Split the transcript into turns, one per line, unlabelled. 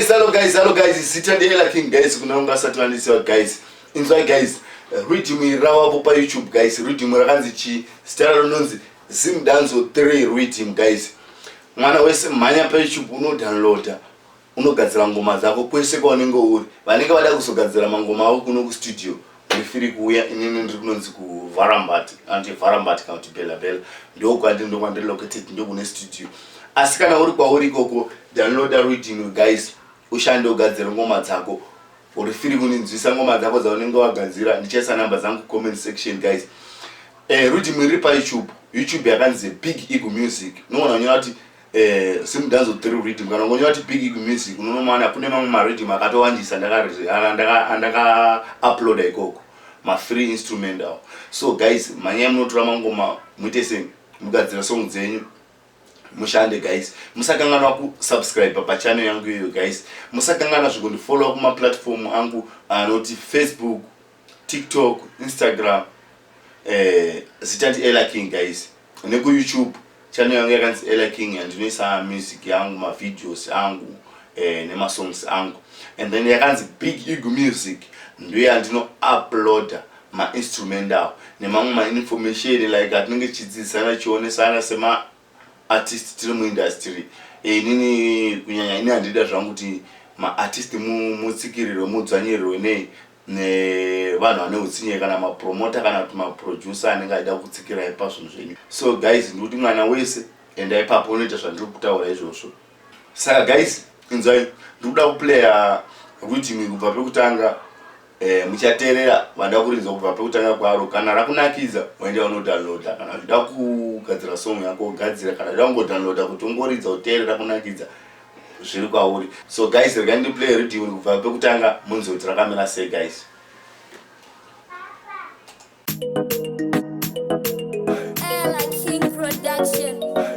hello guys, Sita Ella King guys, kunonga satlandisiwa guys. Inzwa guys, rhythm rawapo pa YouTube guys, rhythm rakanzi chi style rononzi Simdanzo 3 rhythm guys. Mwana wese manya pa YouTube uno-downloada, unogadzira ngoma zako kwese kwaunenge uri. Vanenge vada kuzogadzira mangoma avo kuno ku studio. Urifiri kuuya inini ndiri kunonzi ku Varambati, anti Varambati kana kuti Bella Bella. Ndiko kwandiri located ndiko kune studio. Asi kana uri kwauri ikoko, downloada rhythm guys. Ushande ugadzira ngoma dzako. Urifiri kuninzwisa ngoma dzako dzaunenge wagadzira. Ndichaisa namba dzangu comment section guys. Rhythm iri pa YouTube yakanzi Big Eagle Music. Unoona nyora kuti Simdanzo 3 rhythm kana ngonyora kuti Big Eagle Music. Unoona kune mamwe rhythm akatowandisa ndaka uploada ikoko. Ma free instrument awo. So guys, manya munotora mangoma muite sei mugadzira song dzenyu. Mushande guys, musakangana ku subscribe pa channel yangu iyo guys. Musakangana zvikundi follow kuma platform angu anoti Facebook, TikTok, Instagram, Sita Ella King guys. Neku YouTube channel yangu yakanzi Ella King andinoisa music yangu, ma videos angu, nema songs angu. And then yakanzi Big Eagle Music ndiyo yandino uploada ma instrument awo nemamwe ma information like atinenge chidzidzisana chionesana sema artist tiri mu industry. Nini kunyanya ini handida zvangu kuti ma artist mutsikiriro mudzvanyiriro ne vanhu vane utsinye kana ma promoter kana kuti ma producer anenge aida kutsikira ipa zvinhu zvenyu. So guys, ndikuti mwana wese enda ipapo unoita zvandiri kutaura izvozvo. Saka guys, inzwai ndikuda kuplaya rhythm kubva pekutanga. Muchateerera vanda kurinzwa kubva pekutanga kwaro. Kana rakunakidza waenda unodownloada, kana uchida kugadzira song yako ugadzira, kana uchida kungodownloada kuti ungoridza uteerera kunakidza zviri kwauri. So guys, regai ndiplay rhythm kubva pekutanga munzwe kuti rakamira sei guys.
Ella King Production.